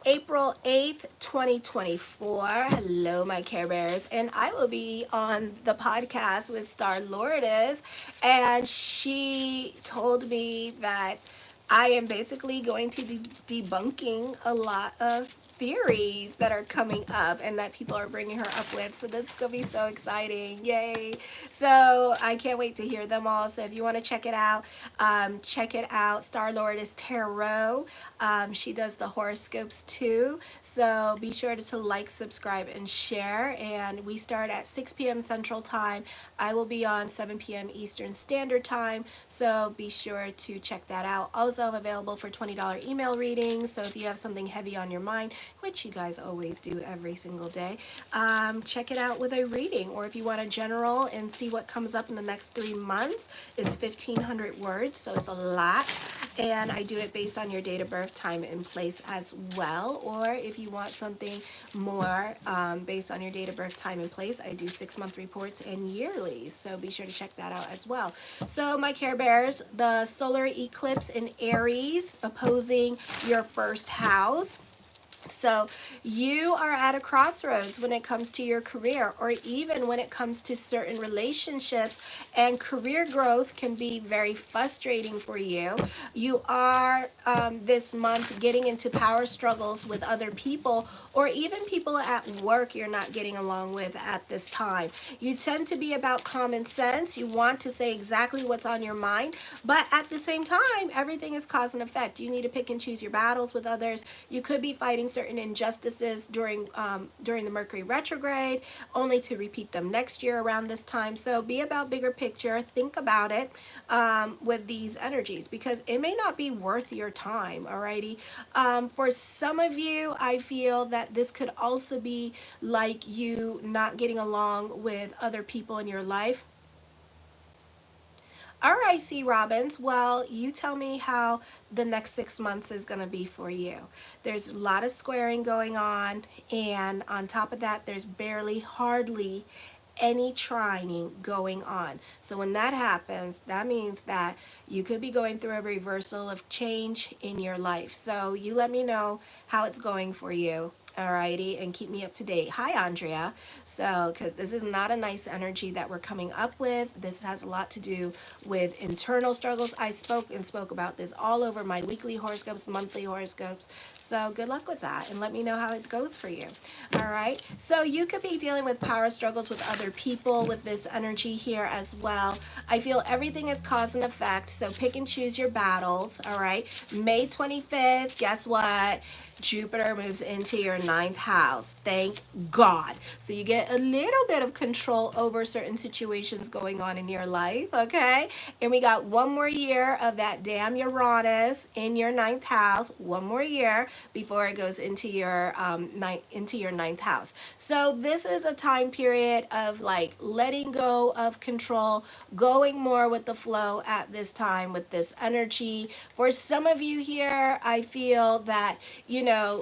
April 8th, 2024. Hello, my Care Bears. And I will be on the podcast with Star Lourdes. And she told me that I am basically going to be debunking a lot of theories that are coming up and that people are bringing her up with. So this is going to be so exciting. Yay. So I can't wait to hear them all. So if you want to check it out, Star Lourdes THRU. She does the horoscopes too. So be sure to like, subscribe, and share. And we start at 6 p.m. Central Time. I will be on 7 p.m. Eastern Standard Time. So be sure to check that out. Also, I'm available for $20 email readings. So if you have something heavy on your mind, which you guys always do every single day, check it out with a reading. Or if you want a general and see what comes up in the next 3 months, it's 1,500 words, so it's a lot. And I do it based on your date of birth, time, and place as well. Or if you want something more based on your date of birth, time, and place, I do 6-month reports and yearlies. So be sure to check that out as well. So my Care Bears, the solar eclipse in Aries opposing your first house. So you are at a crossroads when it comes to your career, or even when it comes to certain relationships, and career growth can be very frustrating for you. You are this month getting into power struggles with other people, or even people at work you're not getting along with at this time. You tend to be about common sense. You want to say exactly what's on your mind, but at the same time, everything is cause and effect. You need to pick and choose your battles with others. You could be fighting certain injustices during the Mercury retrograde, only to repeat them next year around this time. So be about bigger picture. Think about it with these energies, because it may not be worth your time. Alrighty. For some of you, I feel that this could also be like you not getting along with other people in your life. All right, C. Robbins. Well, you tell me how the next 6 months is going to be for you. There's a lot of squaring going on, and on top of that, there's hardly any trining going on. So when that happens, that means that you could be going through a reversal of change in your life. So you let me know how it's going for you. Alrighty, and keep me up to date. Hi, Andrea. So, because this is not a nice energy that we're coming up with. This has a lot to do with internal struggles. I spoke about this all over my weekly horoscopes, monthly horoscopes. So good luck with that, and let me know how it goes for you. All right. So you could be dealing with power struggles with other people with this energy here as well. I feel everything is cause and effect. So pick and choose your battles. All right. May 25th. Guess what? Jupiter moves into your 9th house. Thank God. So you get a little bit of control over certain situations going on in your life, okay? And we got one more year of that damn Uranus in your 9th house. One more year before it goes into your 9th house. So this is a time period of like letting go of control, going more with the flow at this time with this energy. For some of you here, I feel that,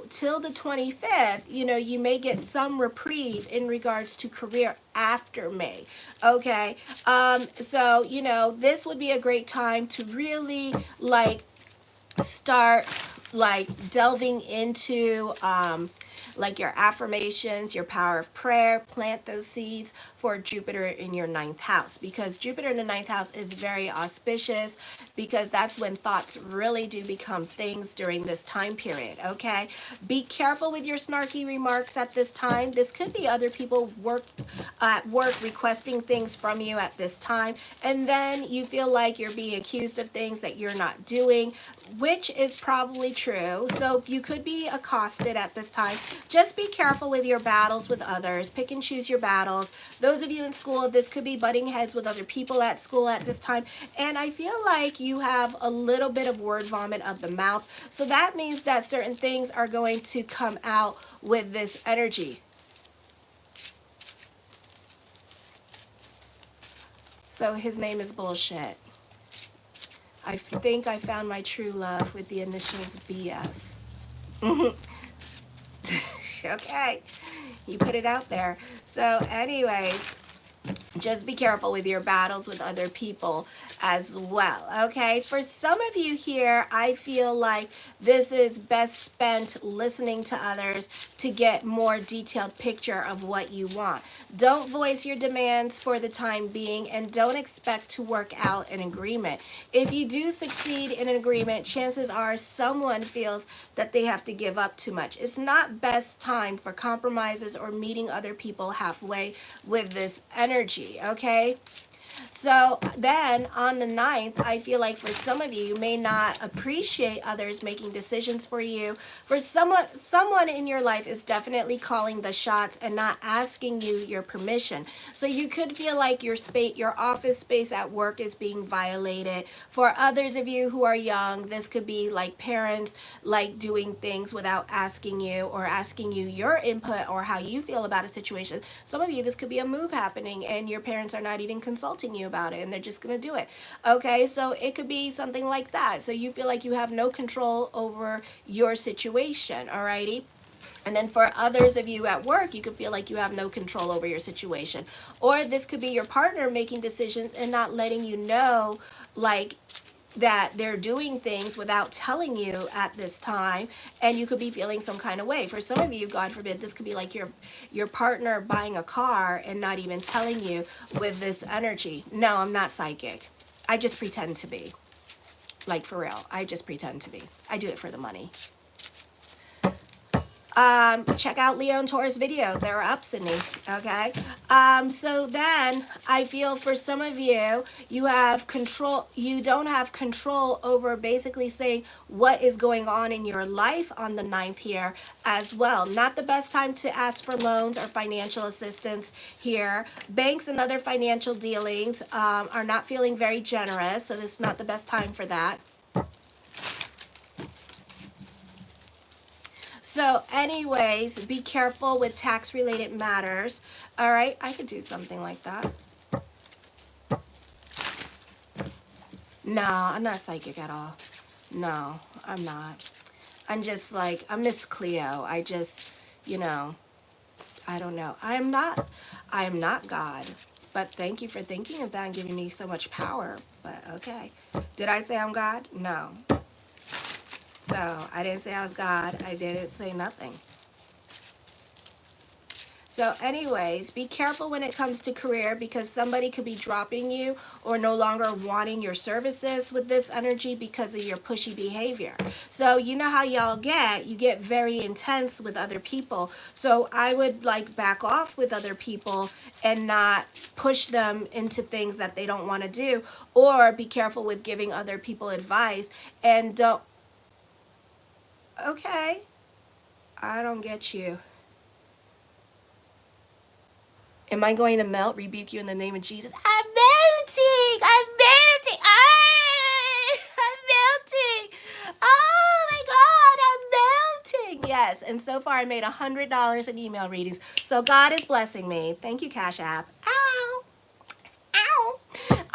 till the 25th, you may get some reprieve in regards to career after May. Okay. So, this would be a great time to really start delving into your affirmations, your power of prayer. Plant those seeds for Jupiter in your 9th house, because Jupiter in the 9th house is very auspicious, because that's when thoughts really do become things during this time period. Okay, be careful with your snarky remarks at this time. This could be other people at work requesting things from you at this time, and then you feel like you're being accused of things that you're not doing, which is probably true. So you could be accosted at this time. Just be careful with your battles with others. Pick and choose your battles. Those of you in school, this could be butting heads with other people at school at this time. And I feel like you have a little bit of word vomit of the mouth. So that means that certain things are going to come out with this energy. So his name is Bullshit. I think I found my true love with the initials BS. Okay, you put it out there. So anyways, Just be careful with your battles with other people as well, okay? For some of you here, I feel like this is best spent listening to others to get more detailed picture of what you want. Don't voice your demands for the time being, and don't expect to work out an agreement. If you do succeed in an agreement, chances are someone feels that they have to give up too much. It's not best time for compromises or meeting other people halfway with this energy, okay? So then on the 9th, I feel like for some of you, you may not appreciate others making decisions for you. For someone in your life is definitely calling the shots and not asking you your permission. So you could feel like your space, your office space at work is being violated. For others of you who are young, this could be like parents like doing things without asking you or asking you your input or how you feel about a situation. Some of you, this could be a move happening and your parents are not even consulting you about it and they're just going to do it. Okay, so it could be something like that. So you feel like you have no control over your situation, alrighty? And then for others of you at work, you could feel like you have no control over your situation. Or this could be your partner making decisions and not letting you know, like, that they're doing things without telling you at this time, and you could be feeling some kind of way. For some of you, God forbid, this could be like your partner buying a car and not even telling you with this energy. No, I'm not psychic. I just pretend to be. Like, for real. I just pretend to be. I do it for the money. Check out Leo and Taurus video. They're up, Sydney. Okay. So then I feel for some of you, you have control. You don't have control over basically saying what is going on in your life on the 9th here as well. Not the best time to ask for loans or financial assistance here. Banks and other financial dealings are not feeling very generous. So this is not the best time for that. So anyways, be careful with tax-related matters. All right, I could do something like that. No, I'm not psychic at all. No, I'm not. I'm just like, I'm Miss Cleo. I just, you know, I don't know. I am not God. But thank you for thinking of that and giving me so much power. But okay. Did I say I'm God? No. So I didn't say I was God. I didn't say nothing. So anyways, be careful when it comes to career because somebody could be dropping you or no longer wanting your services with this energy because of your pushy behavior. So you know how y'all get, you get very intense with other people. So I would like back off with other people and not push them into things that they don't want to do, or be careful with giving other people advice and don't. Okay, I don't get you. Am I going to melt, rebuke you in the name of Jesus? I'm melting! I'm melting! I'm melting! Oh my God, I'm melting! Yes, and so far I made $100 in email readings. So God is blessing me. Thank you, Cash App. Ow! Ow!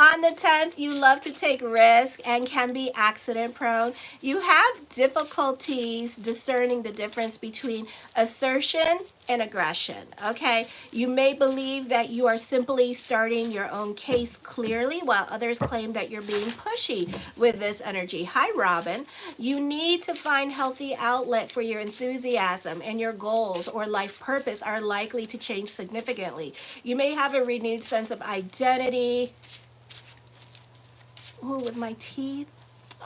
On the 10th, you love to take risks and can be accident prone. You have difficulties discerning the difference between assertion and aggression, okay? You may believe that you are simply starting your own case clearly while others claim that you're being pushy with this energy. Hi, Robin. You need to find healthy outlet for your enthusiasm, and your goals or life purpose are likely to change significantly. You may have a renewed sense of identity. Ooh, with my teeth.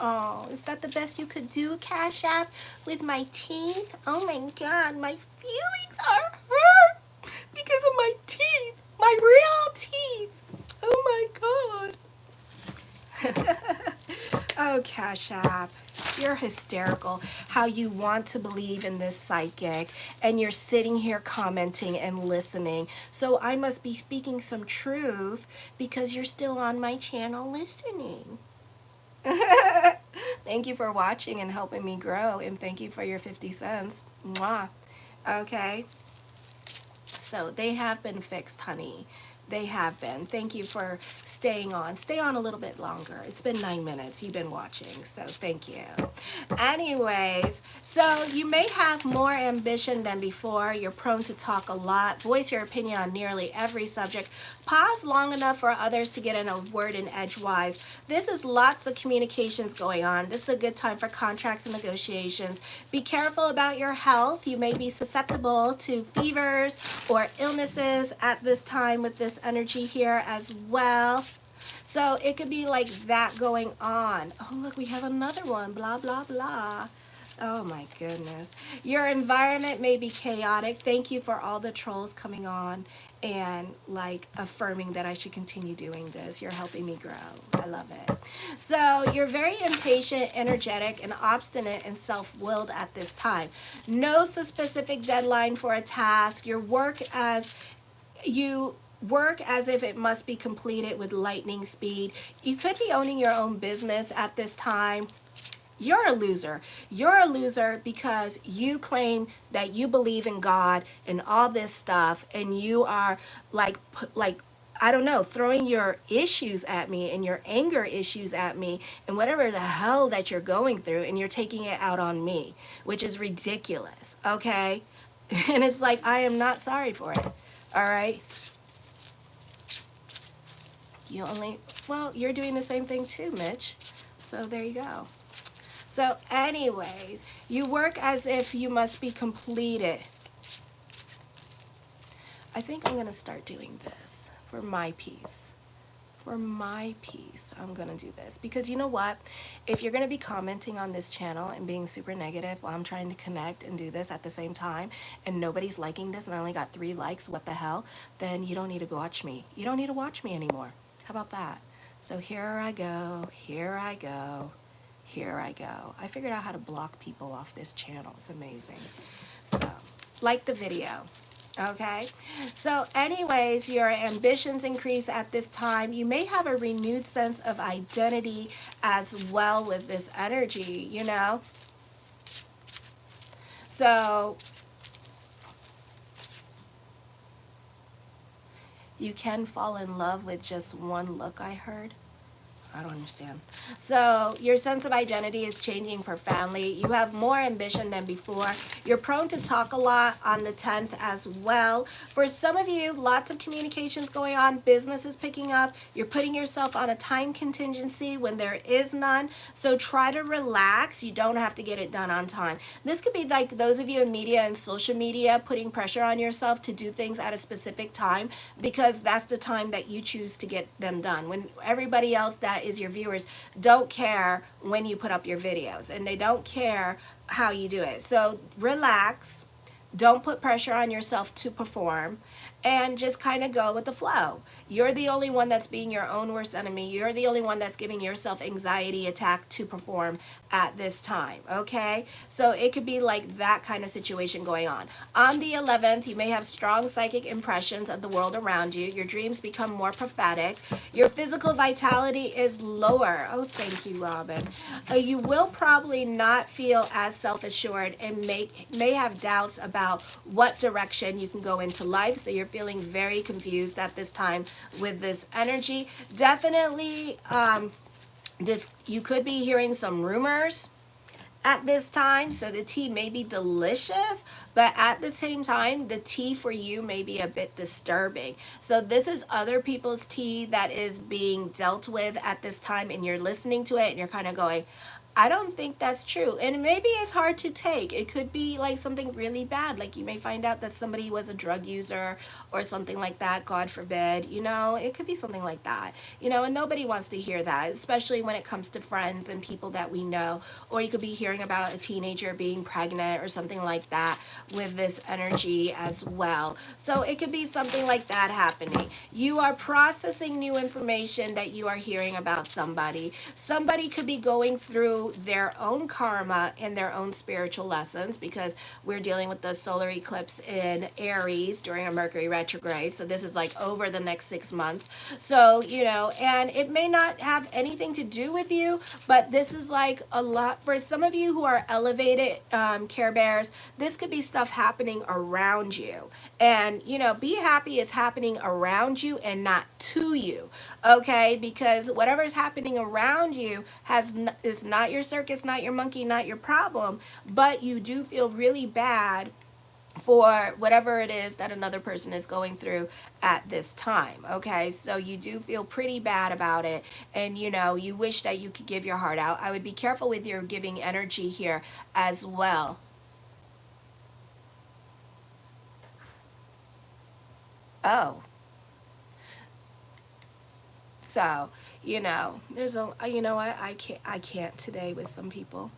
Oh, is that the best you could do, Cash App? With my teeth? Oh my God, my feelings are hurt because of my teeth. My real teeth. Oh my God. Oh, Cash App. You're hysterical how you want to believe in this psychic and you're sitting here commenting and listening. So I must be speaking some truth because you're still on my channel listening. Thank you for watching and helping me grow, and thank you for your 50 cents. Mwah. Okay. So they have been fixed, honey. They have been. Thank you for staying on. Stay on a little bit longer. It's been 9 minutes. You've been watching, so thank you. Anyways, so you may have more ambition than before. You're prone to talk a lot, voice your opinion on nearly every subject. Pause long enough for others to get in a word in edgewise. This is lots of communications going on. This is a good time for contracts and negotiations. Be careful about your health. You may be susceptible to fevers or illnesses at this time with this energy here as well. So it could be like that going on. Oh, look, we have another one. Blah, blah, blah. Oh my goodness. Your environment may be chaotic. Thank you for all the trolls coming on and like affirming that I should continue doing this. You're helping me grow. I love it. So you're very impatient, energetic, and obstinate and self-willed at this time. No specific deadline for a task. You work as if it must be completed with lightning speed. You could be owning your own business at this time. You're a loser. You're a loser because you claim that you believe in God and all this stuff, and you are like I don't know, throwing your issues at me and your anger issues at me and whatever the hell that you're going through, and you're taking it out on me, which is ridiculous, okay? And it's like, I am not sorry for it, all right? You're doing the same thing too, Mitch. So there you go. So anyways, you work as if you must be completed. I think I'm going to start doing this for my peace. For my peace, I'm going to do this. Because you know what? If you're going to be commenting on this channel and being super negative while I'm trying to connect and do this at the same time, and nobody's liking this, and I only got 3 likes, what the hell? Then you don't need to watch me. You don't need to watch me anymore. How about that? So here I go. Here I go. Here I go. I figured out how to block people off this channel. It's amazing. So, like the video. Okay? So anyways, your ambitions increase at this time. You may have a renewed sense of identity as well with this energy, you know? So you can fall in love with just one look, I heard. I don't understand. So your sense of identity is changing profoundly. You have more ambition than before. You're prone to talk a lot on the 10th as well. For some of you, lots of communications going on. Business is picking up. You're putting yourself on a time contingency when there is none. So try to relax. You don't have to get it done on time. This could be like those of you in media and social media putting pressure on yourself to do things at a specific time, because that's the time that you choose to get them done. When everybody else that is your viewers don't care when you put up your videos, and they don't care how you do it. So relax, don't put pressure on yourself to perform, and just kind of go with the flow. You're the only one that's being your own worst enemy. You're the only one that's giving yourself anxiety attack to perform at this time, okay? So it could be like that kind of situation going on. On the 11th, you may have strong psychic impressions of the world around you. Your dreams become more prophetic. Your physical vitality is lower. Oh, thank you, Robin. You will probably not feel as self-assured and may have doubts about what direction you can go into life. So you're feeling very confused at this time with this energy. Definitely, you could be hearing some rumors at this time. So the tea may be delicious, but at the same time, the tea for you may be a bit disturbing. So this is other people's tea that is being dealt with at this time, and you're listening to it and you're kind of going, I don't think that's true. And maybe it's hard to take. It could be like something really bad. Like you may find out that somebody was a drug user or something like that, God forbid. You know, it could be something like that. You know, and nobody wants to hear that, especially when it comes to friends and people that we know. Or you could be hearing about a teenager being pregnant or something like that with this energy as well. So it could be something like that happening. You are processing new information that you are hearing about somebody. Somebody could be going through through their own karma and their own spiritual lessons, because we're dealing with the solar eclipse in Aries during a Mercury retrograde. So this is like over the next 6 months. So, you know, and it may not have anything to do with you, but this is like a lot for some of you who are elevated Care Bears. This could be stuff happening around you. And, you know, be happy it's happening around you and not to you. Okay? Because whatever is happening around you is not your circus, not your monkey, not your problem, but you do feel really bad for whatever it is that another person is going through at this time. Okay, so you do feel pretty bad about it, and you know, you wish that you could give your heart out. I would be careful with your giving energy here as well. Oh, so you know, there's a, you know what, I can't today with some people.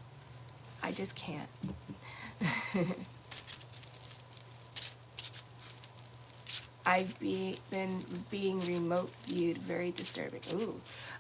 I just can't. Been being remote viewed, very disturbing. Ooh,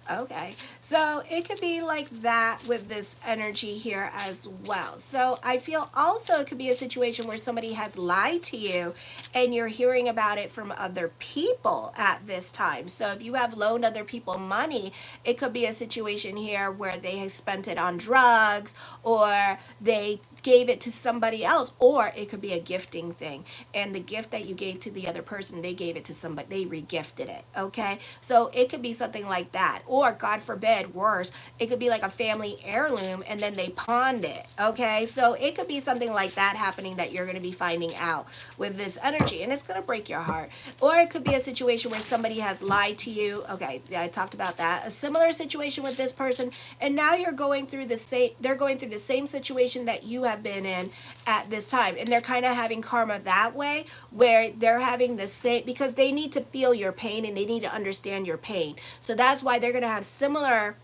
okay. So it could be like that with this energy here as well. So I feel also it could be a situation where somebody has lied to you and you're hearing about it from other people at this time. So if you have loaned other people money, it could be a situation here where they spent it on drugs, or they gave it to somebody else, or it could be a gifting thing, and the gift that you gave to the other person, they gave it to somebody, they regifted it. Okay, so it could be something like that, or God forbid, worse, it could be like a family heirloom and then they pawned it. Okay, so it could be something like that happening that you're going to be finding out with this energy, and it's going to break your heart. Or it could be a situation where somebody has lied to you. Okay, I talked about that. A similar situation with this person, and now you're going through the same, they're going through the same situation that you have been in at this time, and they're kind of having karma that way, where they're having the same, because they need to feel your pain and they need to understand your pain. So that's why they're going to have similar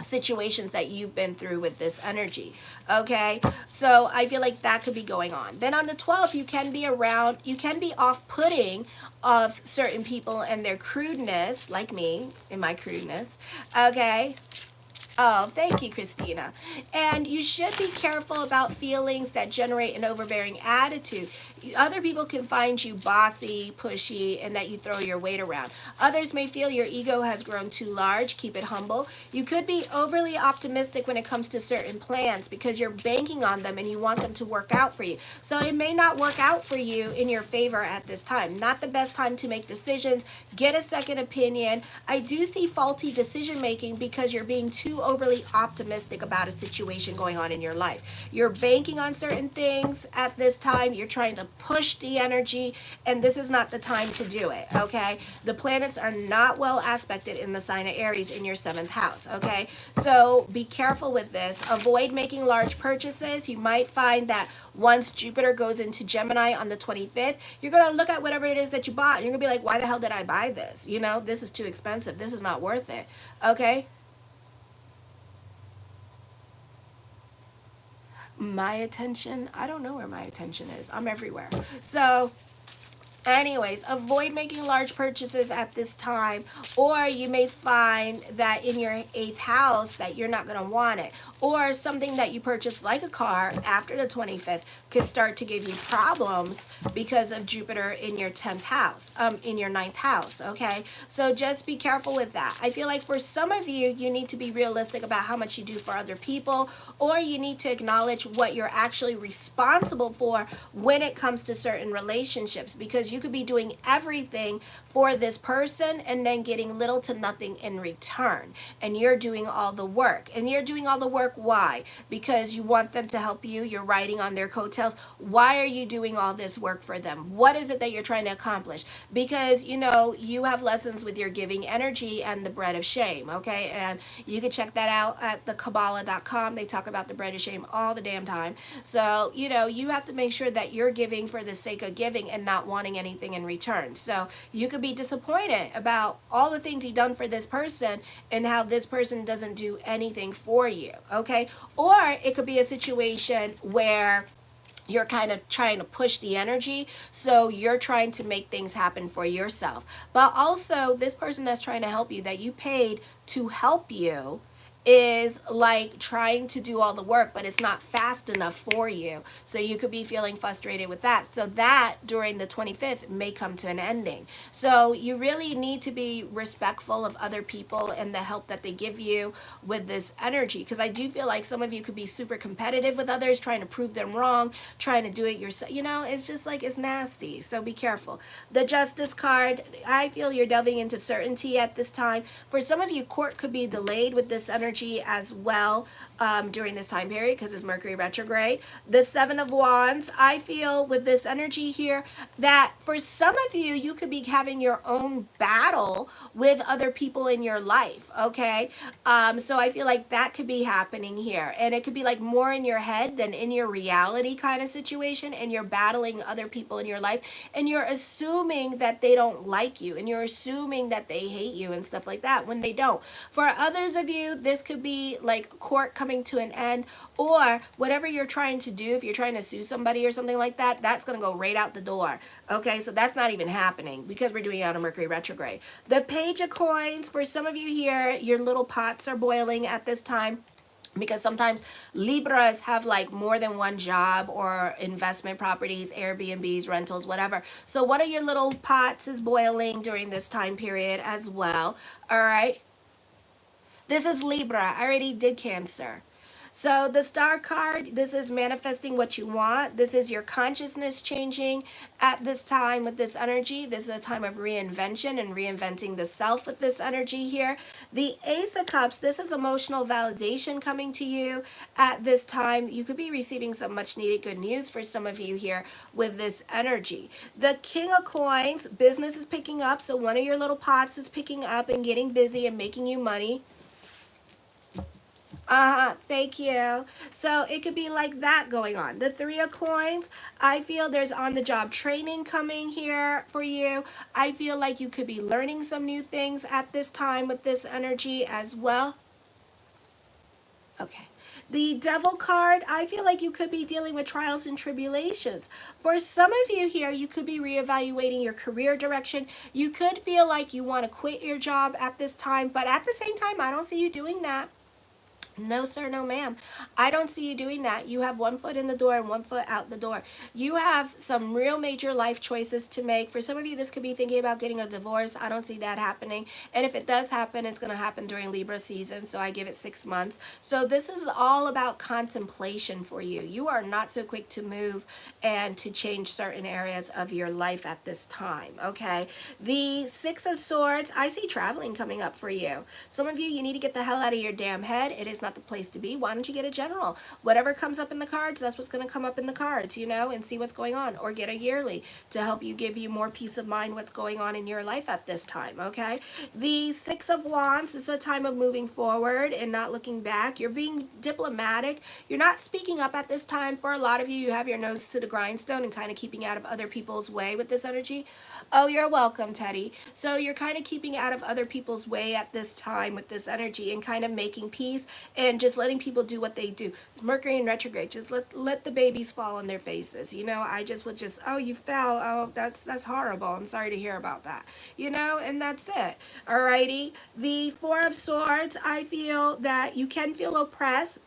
situations that you've been through with this energy. Okay, so I feel like that could be going on. Then on the 12th, you can be around, you can be off-putting of certain people and their crudeness, like me in my crudeness. Okay. Oh, thank you, Christina. And you should be careful about feelings that generate an overbearing attitude. Other people can find you bossy, pushy, and that you throw your weight around. Others may feel your ego has grown too large. Keep it humble. You could be overly optimistic when it comes to certain plans because you're banking on them and you want them to work out for you. So it may not work out for you in your favor at this time. Not the best time to make decisions. Get a second opinion. I do see faulty decision making because you're being too overly optimistic about a situation going on in your life. You're banking on certain things at this time. You're trying to push the energy, and this is not the time to do it. Okay, the planets are not well aspected in the sign of Aries in your 7th house. Okay, so be careful with this. Avoid making large purchases. You might find that once Jupiter goes into Gemini on the 25th, you're going to look at whatever it is that you bought and you're going to be like, why the hell did I buy this? You know, this is too expensive. This is not worth it. Okay, my attention, I don't know where my attention is. I'm everywhere. So anyways, avoid making large purchases at this time, or you may find that in your 8th house that you're not going to want it, or something that you purchase like a car after the 25th could start to give you problems because of Jupiter in your 10th house, in your 9th house. Okay, so just be careful with that. I feel like for some of you, you need to be realistic about how much you do for other people, or you need to acknowledge what you're actually responsible for when it comes to certain relationships, because you could be doing everything for this person and then getting little to nothing in return, and you're doing all the work. And you're doing all the work, why? Because you want them to help you. You're riding on their coattails. Why are you doing all this work for them? What is it that you're trying to accomplish? Because you know, you have lessons with your giving energy and the bread of shame. Okay, and you can check that out at thekabbalah.com. They talk about the bread of shame all the damn time. So you know, you have to make sure that you're giving for the sake of giving and not wanting anything in return. So you could be disappointed about all the things you've done for this person and how this person doesn't do anything for you. Okay, or it could be a situation where you're kind of trying to push the energy, so you're trying to make things happen for yourself, but also this person that's trying to help you, that you paid to help you, is like trying to do all the work, but it's not fast enough for you. So you could be feeling frustrated with that. So that during the 25th may come to an ending. So you really need to be respectful of other people and the help that they give you with this energy. Because I do feel like some of you could be super competitive with others, trying to prove them wrong, trying to do it yourself. You know, it's just like it's nasty. So be careful. The Justice card, I feel you're delving into certainty at this time. For some of you, court could be delayed with this energy as well during this time period because it's Mercury retrograde. The Seven of Wands, I feel with this energy here that for some of you, you could be having your own battle with other people in your life, okay? So I feel like that could be happening here. And it could be like more in your head than in your reality kind of situation. And you're battling other people in your life. And you're assuming that they don't like you. And you're assuming that they hate you and stuff like that when they don't. For others of you, this could be like court coming to an end, or whatever you're trying to do. If you're trying to sue somebody or something like that, that's going to go right out the door. Okay, so that's not even happening because we're doing it out of Mercury retrograde. The Page of Coins, for some of you here, your little pots are boiling at this time. Because sometimes Libras have like more than one job or investment properties, Airbnbs, rentals, whatever. So one of your little pots is boiling during this time period as well. All right. This is Libra. I already did Cancer. So the Star card, this is manifesting what you want. This is your consciousness changing at this time with this energy. This is a time of reinvention and reinventing the self with this energy here. The Ace of Cups, this is emotional validation coming to you at this time. You could be receiving some much needed good news for some of you here with this energy. The King of Coins, business is picking up. So one of your little pots is picking up and getting busy and making you money. Thank you. So it could be like that going on. The Three of Coins, I feel there's on-the-job training coming here for you. I feel like you could be learning some new things at this time with this energy as well. Okay. The Devil card, I feel like you could be dealing with trials and tribulations. For some of you here, you could be reevaluating your career direction. You could feel like you want to quit your job at this time, but at the same time, I don't see you doing that. No, sir, no, ma'am. I don't see you doing that. You have one foot in the door and one foot out the door. You have some real major life choices to make. For some of you, this could be thinking about getting a divorce. I don't see that happening. And if it does happen, it's going to happen during Libra season. So I give it 6 months. So this is all about contemplation for you. You are not so quick to move and to change certain areas of your life at this time. Okay. The Six of Swords, I see traveling coming up for you. Some of you need to get the hell out of your damn head. It is not the place to be. Why don't you get a general? Whatever comes up in the cards, that's what's going to come up in the cards, you know, and see what's going on. Or get a yearly to help you, give you more peace of mind what's going on in your life at this time, okay? The Six of Wands is a time of moving forward and not looking back. You're being diplomatic. You're not speaking up at this time. For a lot of you, you have your nose to the grindstone and kind of keeping out of other people's way with this energy. Oh, you're welcome, Teddy. So you're kind of keeping out of other people's way at this time with this energy and kind of making peace and just letting people do what they do. Mercury in retrograde, just let the babies fall on their faces. You know, I just would just, oh, you fell. Oh, that's horrible. I'm sorry to hear about that. You know, and that's it. Alrighty. The Four of Swords, I feel that you can feel oppressed.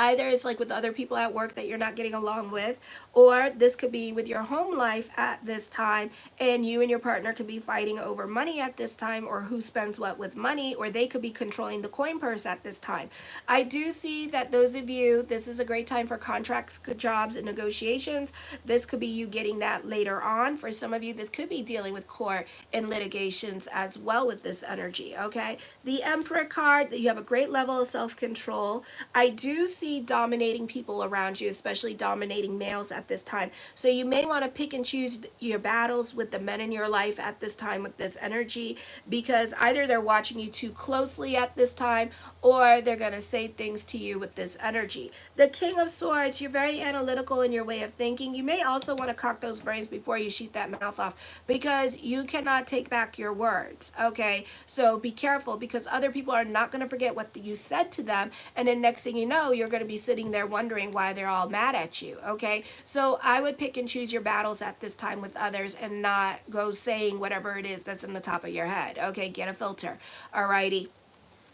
Either it's like with other people at work that you're not getting along with, or this could be with your home life at this time, and you and your partner could be fighting over money at this time, or who spends what with money, or they could be controlling the coin purse at this time. I do see that those of you, this is a great time for contracts, jobs, and negotiations. This could be you getting that later on. For some of you, this could be dealing with court and litigations as well with this energy, okay? The Emperor card, that you have a great level of self-control. I do see dominating people around you, especially dominating males at this time. So you may want to pick and choose your battles with the men in your life at this time with this energy, because either they're watching you too closely at this time, or they're going to say things to you with this energy. The King of Swords, you're very analytical in your way of thinking. You may also want to cock those brains before you shoot that mouth off, because you cannot take back your words, okay? So be careful, because other people are not going to forget what you said to them, and then next thing you know, you're going to be sitting there wondering why they're all mad at you, okay? So I would pick and choose your battles at this time with others and not go saying whatever it is that's in the top of your head, okay? Get a filter, alrighty?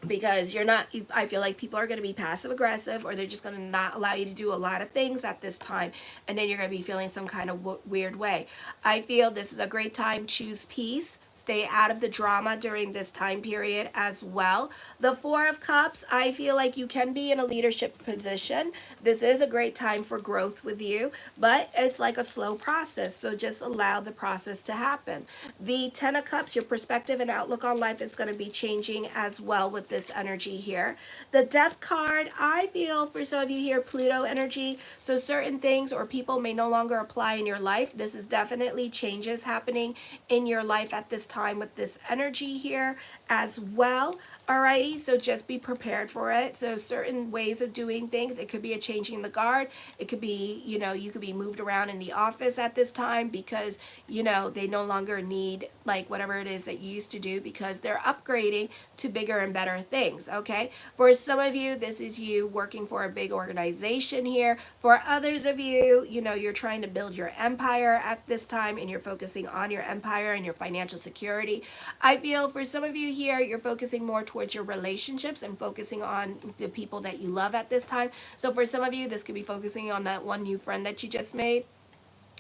because you're not, I feel like people are going to be passive aggressive, or they're just going to not allow you to do a lot of things at this time, and then you're going to be feeling some kind of weird way. I feel this is a great time. Choose peace. Stay out of the drama during this time period as well. The Four of Cups, I feel like you can be in a leadership position. This is a great time for growth with you, but it's like a slow process, so just allow the process to happen. The Ten of Cups, your perspective and outlook on life is going to be changing as well with this energy here. The Death card, I feel for some of you here, Pluto energy, so certain things or people may no longer apply in your life. This is definitely changes happening in your life at this time with this energy here as well. Alrighty, so just be prepared for it. So certain ways of doing things, it could be a changing the guard. It could be, you could be moved around in the office at this time because, they no longer need like whatever it is that you used to do, because they're upgrading to bigger and better things, okay? For some of you, this is you working for a big organization here. For others of you, you're trying to build your empire at this time, and you're focusing on your empire and your financial security. I feel for some of you here, you're focusing more towards your relationships and focusing on the people that you love at this time. So for some of you, this could be focusing on that one new friend that you just made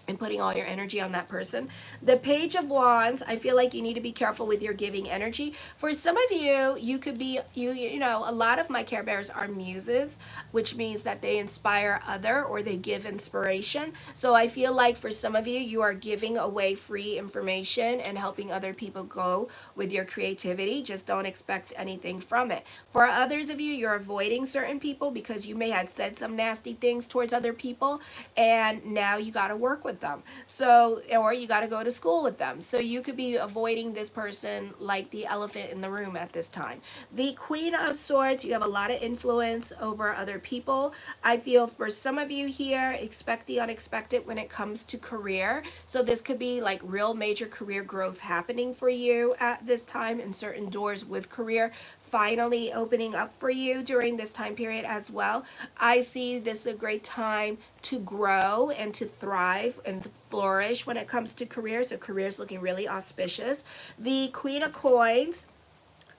and putting all your energy on that person. The Page of Wands, I feel like you need to be careful with your giving energy. For some of you, you could be, a lot of my Care Bears are muses, which means that they inspire other, or they give inspiration. So I feel like for some of you, you are giving away free information and helping other people go with your creativity. Just don't expect anything from it. For others of you, you're avoiding certain people because you may have said some nasty things towards other people, and now you got to work with them. So, or you got to go to school with them. So you could be avoiding this person like the elephant in the room at this time. The Queen of Swords, you have a lot of influence over other people. I feel for some of you here, expect the unexpected when it comes to career. So this could be like real major career growth happening for you at this time, and certain doors with career finally opening up for you during this time period as well. I see this a great time to grow and to thrive and to flourish when it comes to career. So career is looking really auspicious. The Queen of Coins,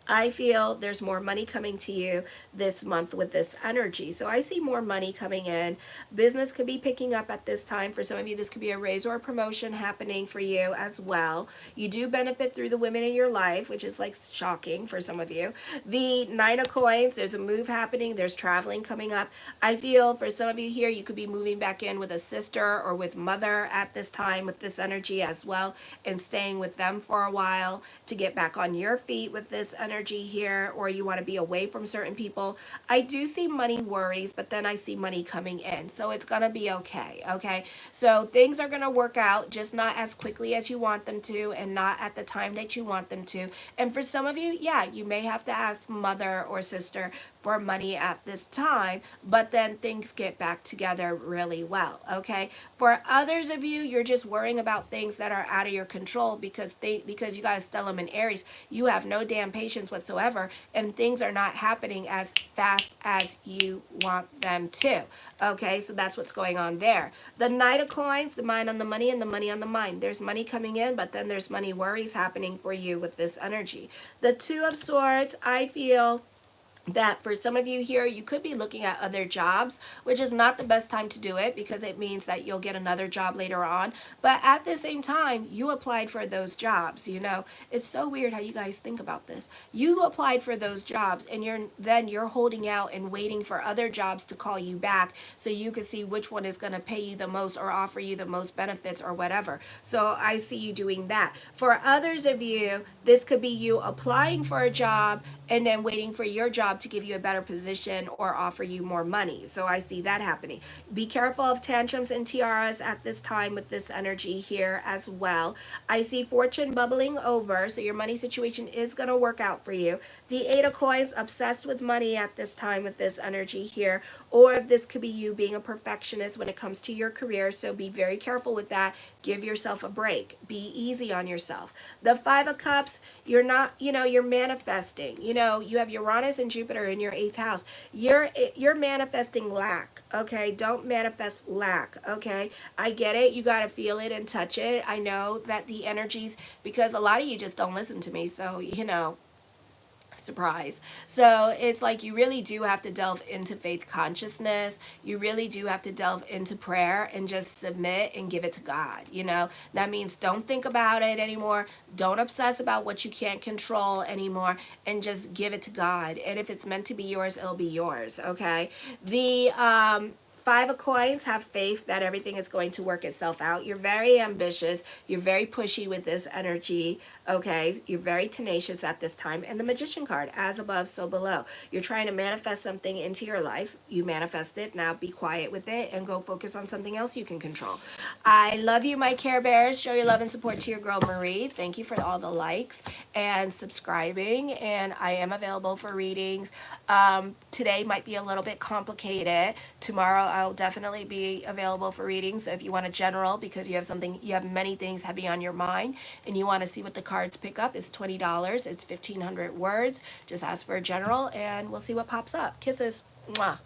I feel there's more money coming to you this month with this energy. So I see more money coming in. Business could be picking up at this time. For some of you, this could be a raise or a promotion happening for you as well. You do benefit through the women in your life, which is like shocking for some of you. The Nine of Coins, there's a move happening. There's traveling coming up. I feel for some of you here, you could be moving back in with a sister or with mother at this time with this energy as well, and staying with them for a while to get back on your feet with this energy here, or you want to be away from certain people. I do see money worries, but then I see money coming in. So it's going to be okay. Okay. So things are going to work out, just not as quickly as you want them to, and not at the time that you want them to. And for some of you, yeah, you may have to ask mother or sister for money at this time, but then things get back together really well. Okay. For others of you, you're just worrying about things that are out of your control because you got Stellium in Aries. You have no damn patience whatsoever, and things are not happening as fast as you want them to. Okay, so that's what's going on there. The Knight of Coins, the mind on the money and the money on the mind. There's money coming in, but then there's money worries happening for you with this energy. The Two of Swords, I feel that for some of you here, you could be looking at other jobs, which is not the best time to do it because it means that you'll get another job later on. But at the same time, you applied for those jobs. It's so weird how you guys think about this. You applied for those jobs, and you're holding out and waiting for other jobs to call you back so you can see which one is going to pay you the most or offer you the most benefits or whatever. So I see you doing that. For others of you, this could be you applying for a job and then waiting for your job to give you a better position or offer you more money. So I see that happening. Be careful of tantrums and tiaras at this time with this energy here as well. I see fortune bubbling over, so your money situation is going to work out for you. The Eight of Coins, obsessed with money at this time with this energy here, or this could be you being a perfectionist when it comes to your career, so be very careful with that. Give yourself a break. Be easy on yourself. The Five of Cups, you're not, you're manifesting. You have Uranus and Jupiter in your 8th house. You're manifesting lack, okay? Don't manifest lack, okay? I get it. You got to feel it and touch it. I know that the energies, because a lot of you just don't listen to me, so, Surprise. So it's like you really do have to delve into faith consciousness. You really do have to delve into prayer and just submit and give it to God. You know, that means don't think about it anymore. Don't obsess about what you can't control anymore, and just give it to God. And if it's meant to be yours, it'll be yours. Okay. The Five of Coins, have faith that everything is going to work itself out. You're very ambitious. You're very pushy with this energy. Okay. You're very tenacious at this time. And the Magician card, as above, so below. You're trying to manifest something into your life. You manifest it. Now be quiet with it and go focus on something else you can control. I love you, my Care Bears. Show your love and support to your girl, Marie. Thank you for all the likes and subscribing. And I am available for readings. Today might be a little bit complicated. Tomorrow I'll definitely be available for readings. So if you want a general because you have many things heavy on your mind and you want to see what the cards pick up, it's $20. It's 1,500 words. Just ask for a general and we'll see what pops up. Kisses. Mwah.